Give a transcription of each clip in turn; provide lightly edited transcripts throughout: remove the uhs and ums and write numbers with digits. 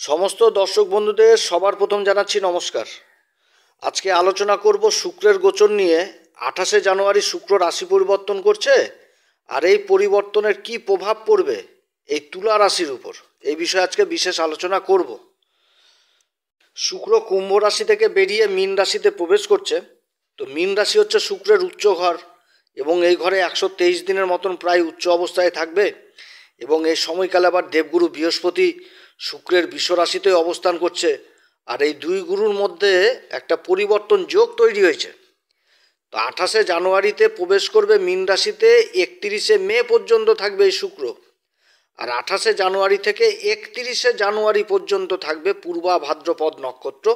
সমস্ত দর্শক বন্ধুদের সবার প্রথম জানাচ্ছি নমস্কার। আজকে আলোচনা করব শুক্রের গোচর নিয়ে। 28শে জানুয়ারি শুক্র রাশি পরিবর্তন করছে, আর এই পরিবর্তনের কি প্রভাব পড়বে এই তুলা রাশির উপর, এই বিষয়ে আজকে বিশেষ আলোচনা করব। শুক্র কুম্ভ রাশি থেকে বেরিয়ে মীন রাশিতে প্রবেশ করছে। তো মীন রাশি হচ্ছে শুক্রের উচ্চ ঘর, এবং এই ঘরে 123 দিনের মতন প্রায় উচ্চ অবস্থায় থাকবে। এবং এই সময়কালে আবার দেবগুরু বৃহস্পতি শুক্রের বিষ রাশিতে অবস্থান করছে। আর এই দুই গুরুর মধ্যে একটা পরিবর্তন যোগ তৈরি হয়েছে। তো 28শে জানুয়ারিতে প্রবেশ করবে মীন রাশিতে, 31শে মে পর্যন্ত থাকবে এই শুক্র। আর 28শে জানুয়ারি থেকে 31শে জানুয়ারি পর্যন্ত থাকবে পূর্বা ভাদ্রপদ নক্ষত্র,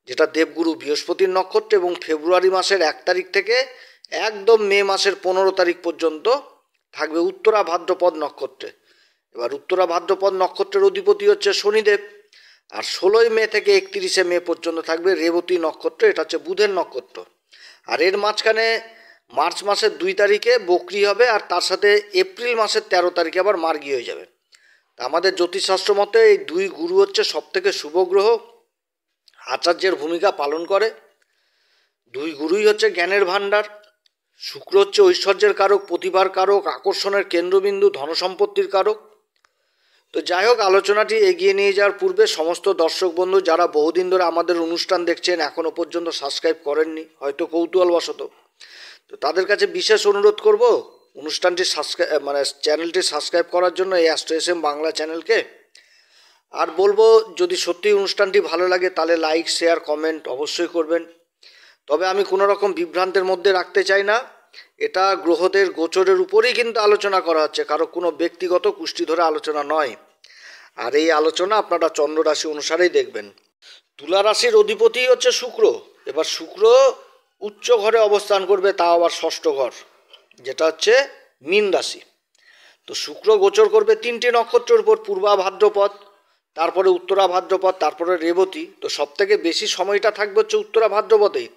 যেটা দেবগুরু বৃহস্পতির নক্ষত্র, এবং ফেব্রুয়ারি মাসের 1 তারিখ থেকে একদম মে মাসের 15 তারিখ পর্যন্ত থাকবে উত্তরা ভাদ্রপদ নক্ষত্রে। এবার উত্তরা ভাদ্রপদ নক্ষত্রের অধিপতি হচ্ছে শনিদেব। আর 16ই মে থেকে 31শে মে পর্যন্ত থাকবে রেবতী নক্ষত্র, এটা হচ্ছে বুধের নক্ষত্র। আর এর মাঝখানে মার্চ মাসের 2 তারিখে বকরি হবে, আর তার সাথে এপ্রিল মাসের 13 তারিখে আবার মার্গী হয়ে যাবে। তা আমাদের জ্যোতিষশাস্ত্র মতে এই দুই গুরু হচ্ছে সবথেকে শুভ গ্রহ, আচার্যের ভূমিকা পালন করে। দুই গুরুই হচ্ছে জ্ঞানের ভাণ্ডার। শুক্র হচ্ছে ঐশ্বর্যের কারক, প্রতিভার কারক, আকর্ষণের কেন্দ্রবিন্দু, ধনসম্পত্তির কারক। তো যাই হোক, আলোচনাটি এগিয়ে নিয়ে যাওয়ার পূর্বে সমস্ত দর্শক বন্ধু যারা বহুদিন ধরে আমাদের অনুষ্ঠান দেখছেন, এখনও পর্যন্ত সাবস্ক্রাইব করেননি, হয়তো কৌতূহলবশত, তো তাদের কাছে বিশেষ অনুরোধ করব অনুষ্ঠানটি চ্যানেলটি সাবস্ক্রাইব করার জন্য, এই অ্যাস্ট্রো এসএম বাংলা চ্যানেলকে। আর বলবো, যদি সত্যি অনুষ্ঠানটি ভালো লাগে তাহলে লাইক, শেয়ার, কমেন্ট অবশ্যই করবেন। তবে আমি কোনো রকম বিভ্রান্তের মধ্যে রাখতে চাই না। এটা গ্রহদের গোচরের উপরেই কিন্তু আলোচনা করা হচ্ছে, কারো কোনো ব্যক্তিগত কুষ্টি ধরে আলোচনা নয়। আর এই আলোচনা আপনারা চন্দ্র রাশি অনুসারেই দেখবেন। তুলা রাশির অধিপতি হচ্ছে শুক্র। এবার শুক্র উচ্চ ঘরে অবস্থান করবে, তাও আবার ষষ্ঠ ঘর, যেটা হচ্ছে মীন রাশি। তো শুক্র গোচর করবে 3টি নক্ষত্রের উপর, পূর্বা ভাদ্রপদ, তারপরে উত্তরা ভাদ্রপদ, তারপরে রেবতী। তো সব থেকে বেশি সময়টা থাকবে হচ্ছে উত্তরা ভাদ্রপদেই।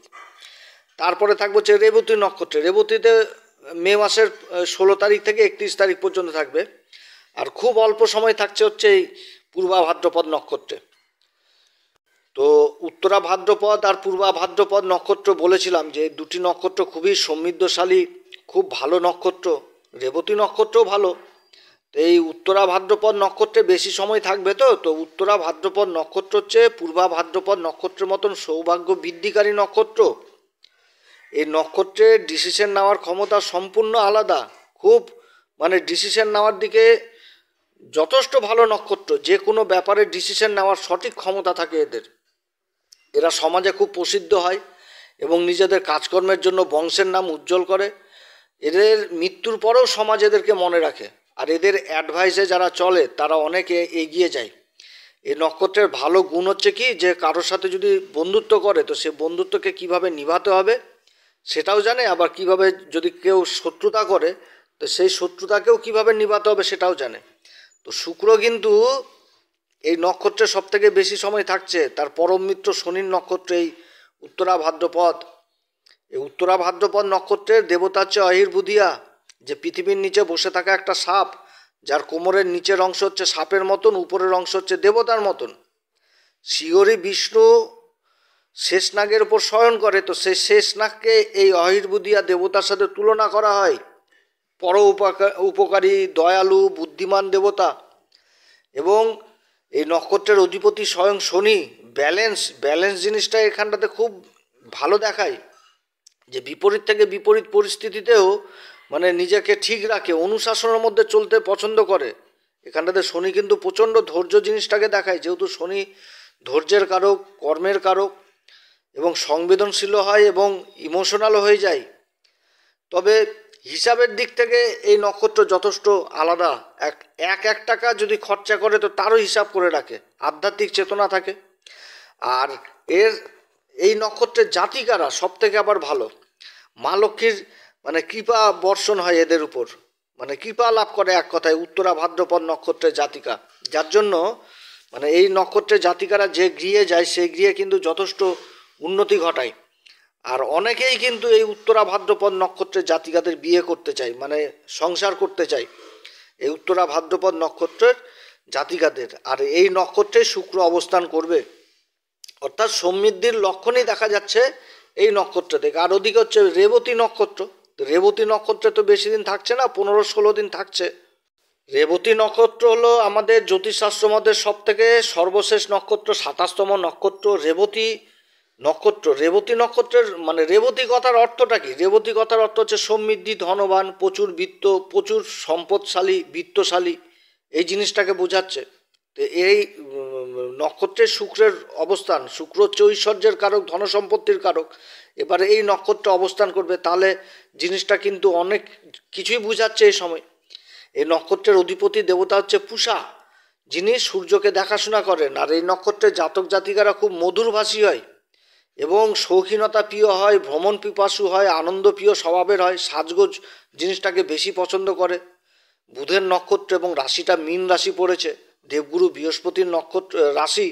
তারপরে থাকবে হচ্ছে রেবতী নক্ষত্রে। রেবতীতে মে মাসের 16 তারিখ থেকে 31 তারিখ পর্যন্ত থাকবে। আর খুব অল্প সময় থাকছে হচ্ছে এই পূর্বা ভাদ্রপদ নক্ষত্রে। তো উত্তরা ভাদ্রপদ আর পূর্বা ভাদ্রপদ নক্ষত্র বলেছিলাম যে দুটি নক্ষত্র খুবই সমৃদ্ধশালী, খুব ভালো নক্ষত্র। রেবতী নক্ষত্রও ভালো। তো এই উত্তরা ভাদ্রপদ নক্ষত্রে বেশি সময় থাকবে। তো উত্তরা ভাদ্রপদ নক্ষত্র হচ্ছে পূর্বা ভাদ্রপদ নক্ষত্রের মতন সৌভাগ্য বৃদ্ধিকারী নক্ষত্র। এই নক্ষত্রের ডিসিশন নেওয়ার ক্ষমতা সম্পূর্ণ আলাদা। খুব ডিসিশন নেওয়ার দিকে যথেষ্ট ভালো নক্ষত্র। যে কোনো ব্যাপারে ডিসিশন নেওয়ার সঠিক ক্ষমতা থাকে এদের। এরা সমাজে খুব প্রসিদ্ধ হয় এবং নিজেদের কাজকর্মের জন্য বংশের নাম উজ্জ্বল করে। এদের মৃত্যুর পরেও সমাজ এদেরকে মনে রাখে। আর এদের অ্যাডভাইসে যারা চলে তারা অনেকে এগিয়ে যায়। এই নক্ষত্রের ভালো গুণ হচ্ছে কি, যে কারোর সাথে যদি বন্ধুত্ব করে তো সে বন্ধুত্বকে কিভাবে নিভাতে হবে সেটাও জানে। আবার কিভাবে যদি কেউ শত্রুতা করে তো সেই শত্রুতাকেও কিভাবে নিভাতে হবে সেটাও জানে। তো শুক্র কিন্তু এই নক্ষত্রে সব থেকে বেশি সময় থাকছে। তার পরম মিত্র শনির নক্ষত্রে এই উত্তরা ভাদ্রপদ। এই উত্তরা ভাদ্রপদ নক্ষত্রের দেবতা হচ্ছে অহির্বুধিয়া, যে পৃথিবীর নিচে বসে থাকা একটা সাপ, যার কোমরের নিচের অংশ হচ্ছে সাপের মতন, উপরের অংশ হচ্ছে দেবতার মতন। শিহরি বিষ্ণু শেষনাগের উপর শয়ন করে। তো সেই শেষনাগকে এই অহির্বুধিয়া দেবতার সাথে তুলনা করা হয়। পর উপকারী, দয়ালু, বুদ্ধিমান দেবতা। এবং এই নক্ষত্রের অধিপতি স্বয়ং শনি। ব্যালেন্স জিনিসটা এখানটাতে খুব ভালো দেখায়, যে বিপরীত থেকে বিপরীত পরিস্থিতিতেও নিজেকে ঠিক রাখে, অনুশাসনের মধ্যে চলতে পছন্দ করে। এখানটাতে শনি কিন্তু প্রচণ্ড ধৈর্য জিনিসটাকে দেখায়, যেহেতু শনি ধৈর্যের কারক, কর্মের কারক, এবং সংবেদনশীল হয় এবং ইমোশনালও হয়ে যায়। তবে হিসাবের দিক থেকে এই নক্ষত্র যথেষ্ট আলাদা। এক টাকা যদি খরচা করে তো তারও হিসাব করে রাখে, আধ্যাত্মিক চেতনা থাকে। আর এই নক্ষত্রের জাতিকারা সব থেকে আবার ভালো। মা লক্ষ্মীর কৃপা বর্ষণ হয় এদের উপর, কৃপা লাভ করে এক কথায় উত্তরা ভাদ্রপদ নক্ষত্রের জাতিকা। যার জন্য এই নক্ষত্রের জাতিকারা যে গৃহে যায় সেই গৃহে কিন্তু যথেষ্ট উন্নতি ঘটায়। আর অনেকেই কিন্তু এই উত্তরা ভাদ্রপদ নক্ষত্রের জাতিকাদের বিয়ে করতে চায়, সংসার করতে চায়। এই উত্তরা ভাদ্রপদ নক্ষত্রের জাতিকাদের। আর এই নক্ষত্রে শুক্র অবস্থান করবে, অর্থাৎ সমৃদ্ধির লক্ষণই দেখা যাচ্ছে এই নক্ষত্র থেকে। আর ওদিকে হচ্ছে রেবতী নক্ষত্র। রেবতী নক্ষত্রে তো বেশি দিন থাকছে না, 15-16 দিন থাকছে। রেবতী নক্ষত্র হলো আমাদের জ্যোতিষশাস্ত্র মধ্যে সব থেকে সর্বশেষ নক্ষত্র, 27তম নক্ষত্র রেবতী নক্ষত্র। রেবতী নক্ষত্রের মানে রেবতী কথার অর্থটা কি? রেবতী কথার অর্থ হচ্ছে সমৃদ্ধি, ধনবান, প্রচুর বিত্ত, প্রচুর সম্পদশালী, বিত্তশালী, এই জিনিসটাকে বোঝাচ্ছে। তো এই নক্ষত্রের শুক্রের অবস্থান, শুক্র হচ্ছে ঐশ্বর্যের কারক, ধনসম্পত্তির কারক। এবারে এই নক্ষত্র অবস্থান করবে, তাহলে জিনিসটা কিন্তু অনেক কিছুই বোঝাচ্ছে এই সময়। এই নক্ষত্রের অধিপতি দেবতা হচ্ছে পূষা, যিনি সূর্যকে দেখাশোনা করেন। আর এই নক্ষত্রের জাতক জাতিকারা খুব মধুরভাষী হয় এবং শৌখিনতা প্রিয় হয়, ভ্রমণ পিপাসু হয়, আনন্দ প্রিয় স্বভাবের হয়, সাজগোজ জিনিসটাকে বেশি পছন্দ করে। বুধের নক্ষত্র এবং রাশিটা মীন রাশি পড়েছে, দেবগুরু বৃহস্পতির নক্ষত্র রাশি।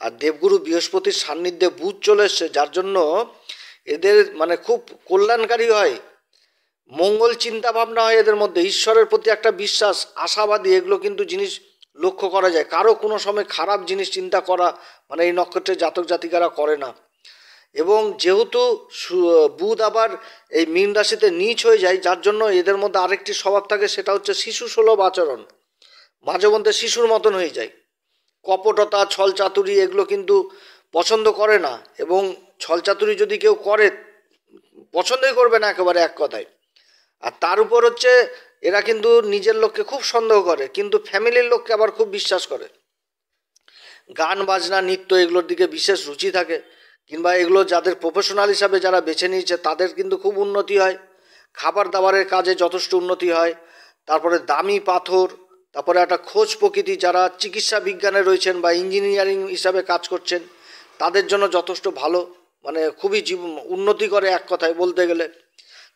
আর দেবগুরু বৃহস্পতির সান্নিধ্যে বুধ চলে এসছে, যার জন্য এদের মানে খুব কল্যাণকারী হয়, মঙ্গল চিন্তা ভাবনা হয় এদের মধ্যে, ঈশ্বরের প্রতি একটা বিশ্বাস, আশাবাদী, এগুলো কিন্তু জিনিস লক্ষ্য করা যায়। কারো কোনো সময় খারাপ জিনিস চিন্তা করা মানে এই নক্ষত্রের জাতক জাতিকারা করে না। এবং যেহেতু বুধ আবার এই মীন রাশিতে নীচ হয়ে যায়, যার জন্য এদের মধ্যে আরেকটি স্বভাব থাকে, সেটা হচ্ছে শিশু সুলভ আচরণ। মাঝে মধ্যে শিশুর মতন হয়ে যায়, কপটতা, ছল চাতুরি এগুলো কিন্তু পছন্দ করে না। এবং ছল চাতুরি যদি কেউ করে, পছন্দই করবে না একেবারে, এক কথায়। আর তার উপর হচ্ছে এরা কিন্তু নিজের লোককে খুব সন্দেহ করে, কিন্তু ফ্যামিলির লোককে আবার খুব বিশ্বাস করে। গান বাজনা নৃত্য এগুলোর দিকে বিশেষ রুচি থাকে, কিংবা এগুলো যাদের প্রফেশনাল হিসাবে যারা বেছে নিয়েছে তাদের কিন্তু খুব উন্নতি হয়। খাবার দাবারের কাজে যথেষ্ট উন্নতি হয়। তারপরে দামি পাথর, তারপরে একটা খোঁজ প্রকৃতি, যারা চিকিৎসা বিজ্ঞানে রয়েছেন বা ইঞ্জিনিয়ারিং হিসাবে কাজ করছেন তাদের জন্য যথেষ্ট ভালো, মানে খুবই উন্নতি করে এক কথায় বলতে গেলে।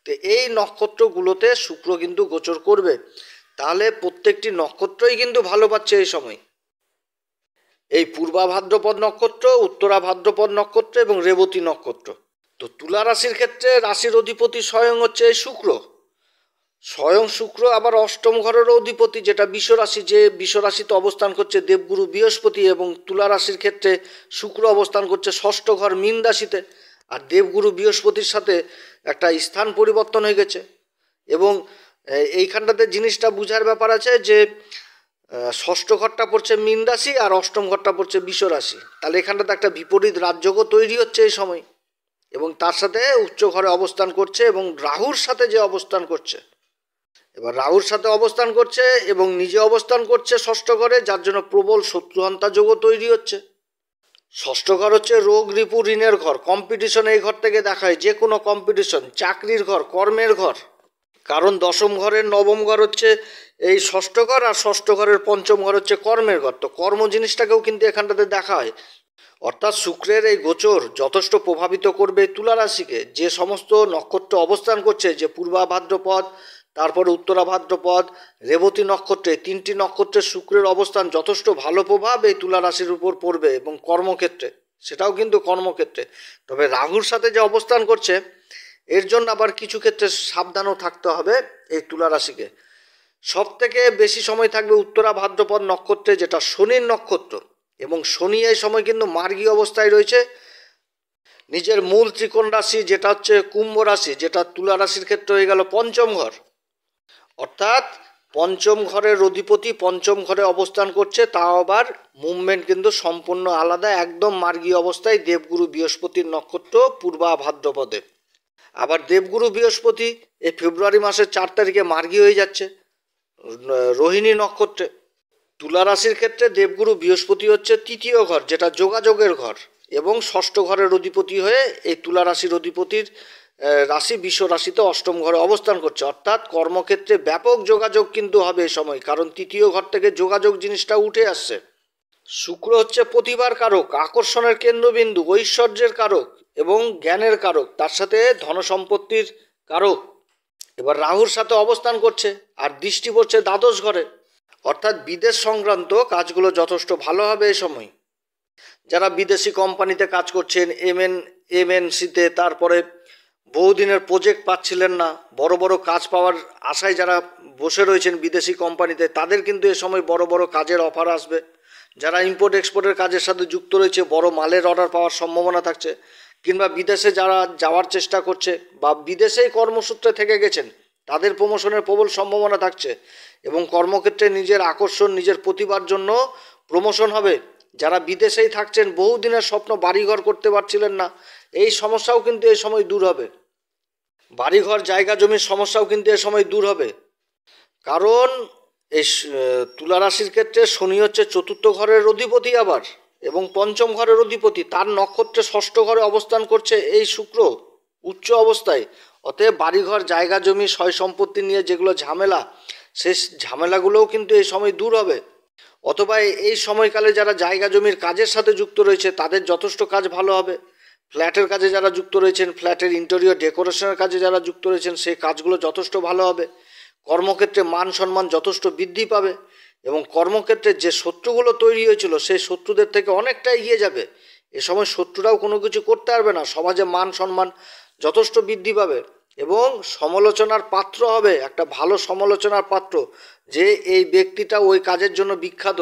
তো এই নক্ষত্রগুলোতে শুক্র কিন্তু গোচর করবে, তাহলে প্রত্যেকটি নক্ষত্রই কিন্তু ভালো পাচ্ছে এই সময়। এই পূর্বা ভাদ্রপদ নক্ষত্র, উত্তরা ভাদ্রপদ নক্ষত্র এবং রেবতী নক্ষত্র। তো তুলা রাশির ক্ষেত্রে রাশির অধিপতি স্বয়ং হচ্ছে এই শুক্র। স্বয়ং শুক্র আবার অষ্টম ঘরেরও অধিপতি, যেটা বৃষ রাশি, যে বৃষ রাশিতে অবস্থান করছে দেবগুরু বৃহস্পতি। এবং তুলা রাশির ক্ষেত্রে শুক্র অবস্থান করছে ষষ্ঠ ঘর মীন রাশিতে। আর দেবগুরু বৃহস্পতির সাথে একটা স্থান পরিবর্তন হয়ে গেছে। এবং এইখানটাতে জিনিসটা বোঝার ব্যাপার আছে যে ষষ্ঠ ঘরটা পড়ছে মীন রাশি আর অষ্টম ঘরটা পড়ছে বৃষ রাশি, তাহলে এখানটাতে একটা বিপরীত রাজযোগও তৈরি হচ্ছে এই সময়। এবং তার সাথে উচ্চ ঘরে অবস্থান করছে এবং রাহুর সাথে যে অবস্থান করছে, এবার রাহুর সাথে অবস্থান করছে এবং নিজে অবস্থান করছে ষষ্ঠ ঘরে, যার জন্য প্রবল শত্রুহন্তা যোগও তৈরি হচ্ছে। ষষ্ঠ ঘর হচ্ছে রোগ রিপু ঋণের ঘর, কম্পিটিশন এই ঘর থেকে দেখা হয়, যে কোনো কম্পিটিশন, চাকরির ঘর, কর্মের ঘর। কারণ দশম ঘরের নবম ঘর হচ্ছে এই ষষ্ঠ ঘর, আর ষষ্ঠ ঘরের পঞ্চম ঘর হচ্ছে কর্মের ঘর। তো কর্ম জিনিসটাকেও কিন্তু এখানটাতে দেখা হয়। অর্থাৎ শুক্রের এই গোচর যথেষ্ট প্রভাবিত করবে তুলা রাশিকে। যে সমস্ত নক্ষত্র অবস্থান করছে, যে পূর্বা ভাদ্রপদ, তারপরে উত্তরা ভাদ্রপদ, রেবতী নক্ষত্রে, তিনটি নক্ষত্রের শুক্রের অবস্থান যথেষ্ট ভালো প্রভাব এই তুলা রাশির উপর পড়বে এবং কর্মক্ষেত্রে, সেটাও কিন্তু কর্মক্ষেত্রে। তবে রাহুর সাথে যে অবস্থান করছে এর জন্য আবার কিছু ক্ষেত্রে সাবধানও থাকতে হবে এই তুলা রাশিকে। সব থেকে বেশি সময় থাকবে উত্তরা ভাদ্রপদ নক্ষত্রে, যেটা শনির নক্ষত্র। এবং শনি এই সময় কিন্তু মার্গী অবস্থায় রয়েছে নিজের মূল ত্রিকোণ রাশি, যেটা হচ্ছে কুম্ভ রাশি, যেটা তুলা রাশির ক্ষেত্রে হয়ে গেল পঞ্চম ঘর। অর্থাৎ পঞ্চম ঘরের অধিপতি পঞ্চম ঘরে অবস্থান করছে, তাও আবার মুভমেন্ট কিন্তু সম্পূর্ণ আলাদা, একদম মার্গী অবস্থায় দেবগুরু বৃহস্পতির নক্ষত্র পূর্বা ভাদ্রপদে। আবার দেবগুরু বৃহস্পতি এই ফেব্রুয়ারি মাসের 4 তারিখে মার্গী হয়ে যাচ্ছে রোহিণী নক্ষত্রে। তুলা রাশির ক্ষেত্রে দেবগুরু বৃহস্পতি হচ্ছে তৃতীয় ঘর, যেটা যোগাযোগের ঘর, এবং ষষ্ঠ ঘরের অধিপতি হয়ে এই তুলা রাশির অধিপতির রাশি বিশ্ব রাশিতে অষ্টম ঘরে অবস্থান করছে। অর্থাৎ কর্মক্ষেত্রে ব্যাপক যোগাযোগ কিন্তু হবে এই সময়, কারণ তৃতীয় ঘর থেকে যোগাযোগ জিনিসটা উঠে আসছে। শুক্র হচ্ছে প্রতিভার কারক, আকর্ষণের কেন্দ্রবিন্দু, ঐশ্বর্যের কারক এবং জ্ঞানের কারক, তার সাথে ধনসম্পত্তির কারক। এবার রাহুর সাথে অবস্থান করছে আর দৃষ্টি পড়ছে দ্বাদশ ঘরে, অর্থাৎ বিদেশ সংক্রান্ত কাজগুলো যথেষ্ট ভালো হবে এই সময়। যারা বিদেশি কোম্পানিতে কাজ করছেন, এমএনসিতে, তারপরে বহুদিনের প্রজেক্ট পাচ্ছিলেন না, বড় বড় কাজ পাওয়ার আশায় যারা বসে রয়েছেন বিদেশি কোম্পানিতে, তাদের কিন্তু এ সময় বড় বড় কাজের অফার আসবে। যারা ইম্পোর্ট এক্সপোর্টের কাজের সাথে যুক্ত রয়েছে, বড় মালের অর্ডার পাওয়ার সম্ভাবনা থাকছে। কিংবা বিদেশে যারা যাওয়ার চেষ্টা করছে বা বিদেশেই কর্মসূত্রে থেকে গেছেন, তাদের প্রমোশনের প্রবল সম্ভাবনা থাকছে। এবং কর্মক্ষেত্রে নিজের আকর্ষণ, নিজের প্রতিভার জন্য প্রমোশন হবে। যারা বিদেশেই থাকছেন, বহুদিনের স্বপ্ন বাড়িঘর করতে পারছিলেন না, এই সমস্যাও কিন্তু এই সময় দূর হবে। বাড়িঘর জায়গা জমির সমস্যাও কিন্তু এ সময় দূর হবে। কারণ এই তুলা রাশির ক্ষেত্রে শনি হচ্ছে চতুর্থ ঘরের অধিপতি আবার, এবং পঞ্চম ঘরের অধিপতি। তার নক্ষত্রে ষষ্ঠ ঘরে অবস্থান করছে এই শুক্র উচ্চ অবস্থায়। অতএব বাড়িঘর জায়গা জমি সয় সম্পত্তি নিয়ে যেগুলো ঝামেলা, সেই ঝামেলাগুলোও কিন্তু এই সময় দূর হবে। অথবা এই সময়কালে যারা জায়গা জমির কাজের সাথে যুক্ত রয়েছে, তাদের যথেষ্ট কাজ ভালো হবে। ফ্ল্যাটের কাজে যারা যুক্ত রয়েছেন, ফ্ল্যাটের ইন্টেরিয়র ডেকোরেশনের কাজে যারা যুক্ত রয়েছেন, সেই কাজগুলো যথেষ্ট ভালো হবে। কর্মক্ষেত্রে মান সম্মান যথেষ্ট বৃদ্ধি পাবে এবং কর্মক্ষেত্রে যে শত্রুগুলো তৈরি হয়েছিল, সেই শত্রুদের থেকে অনেকটা এগিয়ে যাবে। এ সময় শত্রুরাও কোনো কিছু করতে পারবে না। সমাজে মান সম্মান যথেষ্ট বৃদ্ধি পাবে এবং সমালোচনার পাত্র হবে, একটা ভালো সমালোচনার পাত্র, যে এই ব্যক্তিটা ওই কাজের জন্য বিখ্যাত।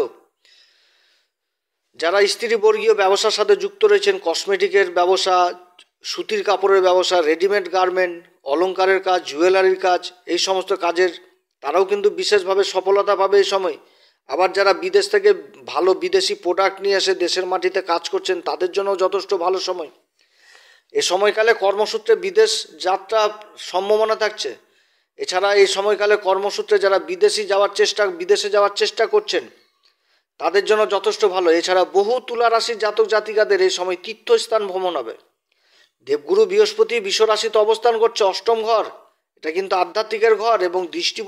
যারা স্ত্রীবর্গীয় ব্যবসার সাথে যুক্ত রয়েছেন, কসমেটিকের ব্যবসা, সুতির কাপড়ের ব্যবসা, রেডিমেড গার্মেন্ট, অলংকারের কাজ, জুয়েলারির কাজ, এই সমস্ত কাজের তারাও কিন্তু বিশেষভাবে সফলতা পাবে এই সময়। আবার যারা বিদেশ থেকে ভালো বিদেশি প্রোডাক্ট নিয়ে এসে দেশের মাটিতে কাজ করছেন, তাদের জন্য যথেষ্ট ভালো সময়। এ সময়কালে কর্মসূত্রে বিদেশ যাত্রা সম্ভাবনা থাকছে। এছাড়া এই সময়কালে কর্মসূত্রে যারা বিদেশে যাওয়ার চেষ্টা করছেন, তাদের জন্য যথেষ্ট ভালো। এছাড়া বহু তুলা রাশির জাতক জাতিকাদের এই সময় তীর্থস্থান ভ্রমণ হবে। দেবগুরু বৃহস্পতি বিশ্ব রাশিতে অবস্থান করছে, অষ্টম ঘর, এটা কিন্তু আধ্যাত্মিকের ঘর, এবং দৃষ্টি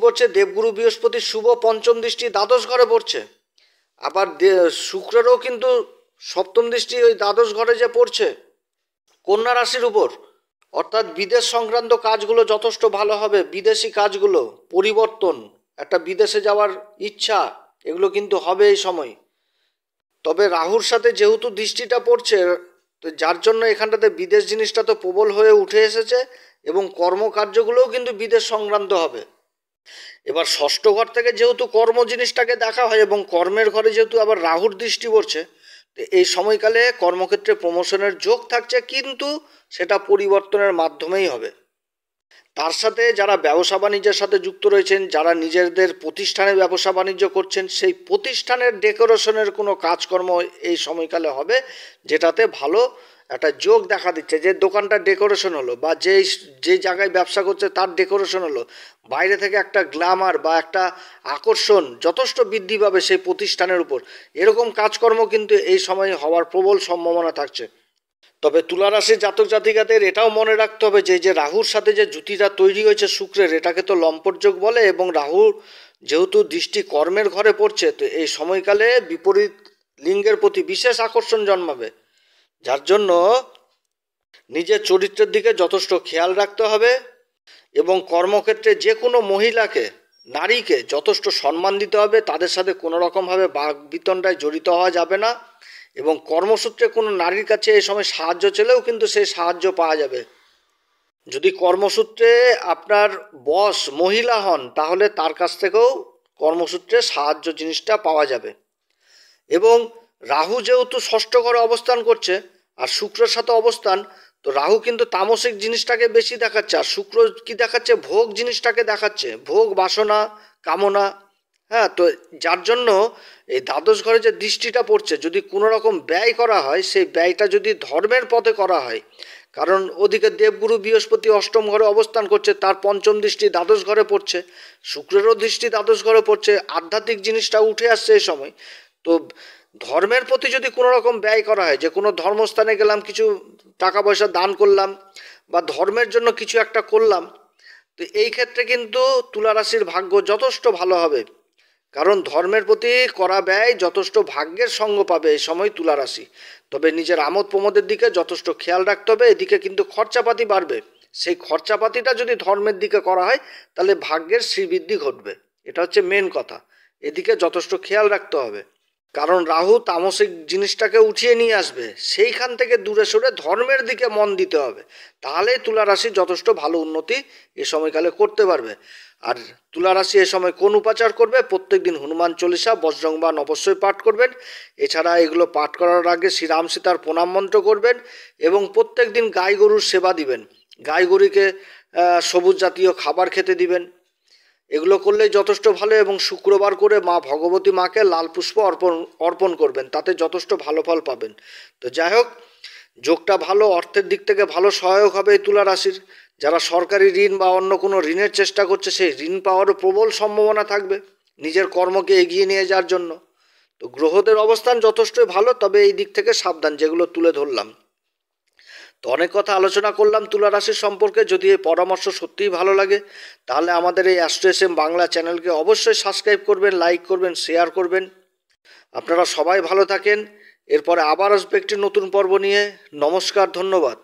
পড়ছে দেবগুরু বৃহস্পতির শুভ পঞ্চম দৃষ্টি দ্বাদশ ঘরে পড়ছে। আবার শুক্রেরও কিন্তু সপ্তম দৃষ্টি ওই দ্বাদশ ঘরে যে পড়ছে কন্যা রাশির উপর। অর্থাৎ বিদেশ সংক্রান্ত কাজগুলো যথেষ্ট ভালো হবে। বিদেশি কাজগুলো, পরিবর্তন, একটা বিদেশে যাওয়ার ইচ্ছা, এগুলো কিন্তু হবে এই সময়। তবে রাহুর সাথে যেহেতু দৃষ্টিটা পড়ছে, তো যার জন্য এখানটাতে বিদেশ জিনিসটা তো প্রবল হয়ে উঠে এসেছে এবং কর্মকার্যগুলোও কিন্তু বিদেশ সংক্রান্ত হবে। এবার ষষ্ঠ ঘর থেকে যেহেতু কর্ম জিনিসটাকে দেখা হয় এবং কর্মের ঘরে যেহেতু আবার রাহুর দৃষ্টি পড়ছে, তো এই সময়কালে কর্মক্ষেত্রে প্রমোশনের যোগ থাকছে, কিন্তু সেটা পরিবর্তনের মাধ্যমেই হবে। তার সাথে যারা ব্যবসা বাণিজ্যের সাথে যুক্ত রয়েছেন, যারা নিজেদের প্রতিষ্ঠানে ব্যবসা বাণিজ্য করছেন, সেই প্রতিষ্ঠানের ডেকোরেশনের কোনো কাজকর্ম এই সময়কালে হবে, যেটাতে ভালো একটা যোগ দেখা দিচ্ছে। যে দোকানটা ডেকোরেশন হলো বা যে জায়গায় ব্যবসা করছে তার ডেকোরেশন হলো, বাইরে থেকে একটা গ্ল্যামার বা একটা আকর্ষণ যথেষ্ট বৃদ্ধি পাবে সেই প্রতিষ্ঠানের উপর। এরকম কাজকর্ম কিন্তু এই সময় হওয়ার প্রবল সম্ভাবনা থাকছে। তবে তুলা রাশির জাতক জাতিকাদের এটাও মনে রাখতে হবে যে রাহুর সাথে যে জুতিটা তৈরি হয়েছে শুক্রের, এটাকে তো লম্পট যোগ বলে, এবং রাহুর যেহেতু দৃষ্টি কর্মের ঘরে পড়ছে, তো এই সময়কালে বিপরীত লিঙ্গের প্রতি বিশেষ আকর্ষণ জন্মাবে। যার জন্য নিজের চরিত্রের দিকে যথেষ্ট খেয়াল রাখতে হবে এবং কর্মক্ষেত্রে যে কোনো নারীকে যথেষ্ট সম্মান দিতে হবে। তাদের সাথে কোনো রকমভাবে বাকবিতণ্ডায় জড়িত হওয়া যাবে না এবং কর্মসূত্রে কোনো নারীর কাছে এই সময় সাহায্য চেলেও কিন্তু সেই সাহায্য পাওয়া যাবে। যদি কর্মসূত্রে আপনার বস মহিলা হন, তাহলে তার কাছ থেকেও কর্মসূত্রে সাহায্য জিনিসটা পাওয়া যাবে। এবং রাহু যেহেতু ষষ্ঠ ঘরে অবস্থান করছে আর শুক্রের সাথে অবস্থান, তো রাহু কিন্তু তামসিক জিনিসটাকে বেশি দেখাচ্ছে, আর শুক্র কি দেখাচ্ছে, ভোগ জিনিসটাকে দেখাচ্ছে, ভোগ বাসনা কামনা। হ্যাঁ, তো যার জন্য এই দ্বাদশ ঘরে যে দৃষ্টিটা পড়ছে, যদি কোনো রকম ব্যয় করা হয়, সেই ব্যয়টা যদি ধর্মের পথে করা হয়, কারণ ওদিকে দেবগুরু বৃহস্পতি অষ্টম ঘরে অবস্থান করছে, তার পঞ্চম দৃষ্টি দ্বাদশ ঘরে পড়ছে, শুক্রেরও দৃষ্টি দ্বাদশ ঘরে পড়ছে, আধ্যাত্মিক জিনিসটা উঠে আসছে এই সময়। তো ধর্মের প্রতি যদি কোনো রকম ব্যয় করা হয়, যে কোনো ধর্মস্থানে গেলাম, কিছু টাকা পয়সা দান করলাম বা ধর্মের জন্য কিছু একটা করলাম, তো এই ক্ষেত্রে কিন্তু তুলা রাশির ভাগ্য যথেষ্ট ভালো হবে। কারণ ধর্মের প্রতি করা ব্যয় যথেষ্ট ভাগ্যের সঙ্গ পাবে এই সময় তুলা রাশি। তবে নিজের আমোদ প্রমোদের দিকে যথেষ্ট খেয়াল রাখতে হবে। এদিকে কিন্তু খরচাপাতি বাড়বে, সেই খরচাপাতিটা যদি ধর্মের দিকে করা হয়, তাহলে ভাগ্যের শ্রীবৃদ্ধি ঘটবে। এটা হচ্ছে মেন কথা, এদিকে যথেষ্ট খেয়াল রাখতে হবে। কারণ রাহু তামসিক জিনিসটাকে উঠিয়ে নিয়ে আসবে। সেইখান থেকে দূরে সরে ধর্মের দিকে মন দিতে হবে, তাহলেই তুলা রাশি যথেষ্ট ভালো উন্নতি এ সময়কালে করতে পারবে। আর তুলা রাশি এ সময় কোন উপাচার করবে? প্রত্যেক দিন হনুমান চল্লিশা বজরংবাণ অবশ্যই পাঠ করবেন। এছাড়া এগুলো পাঠ করার আগে শ্রীরাম সীতার প্রণাম মন্ত্র করবেন এবং প্রত্যেক দিন গাই গরুর সেবা দিবেন। গাই গরুকে সবুজ জাতীয় খাবার খেতে দিবেন। এগুলো করলেই যথেষ্ট ভালো। এবং শুক্রবার করে মা ভগবতী মাকে লাল পুষ্প অর্পণ করবেন, তাতে যথেষ্ট ভালো ফল পাবেন। তো যাই হোক, যোগটা ভালো, অর্থের দিক থেকে ভালো সহায়ক হবে এই তুলা রাশির। যারা সরকারি ঋণ বা অন্য কোনো ঋণের চেষ্টা করছে, সেই ঋণ পাওয়ারও প্রবল সম্ভাবনা থাকবে নিজের কর্মকে এগিয়ে নিয়ে যাওয়ার জন্য। তো গ্রহদের অবস্থান যথেষ্টই ভালো, তবে এই দিক থেকে সাবধান, যেগুলো তুলে ধরলাম। তো অনেক কথা আলোচনা করলাম তুলা রাশির সম্পর্কে। যদি এই পরামর্শ সত্যিই ভালো লাগে, তাহলে আমাদের এই অ্যাস্ট্রো এস এম বাংলা চ্যানেলকে অবশ্যই সাবস্ক্রাইব করবেন, লাইক করবেন, শেয়ার করবেন। আপনারা সবাই ভালো থাকেন। এরপরে আবার আসবে একটি নতুন পর্ব নিয়ে। নমস্কার, ধন্যবাদ।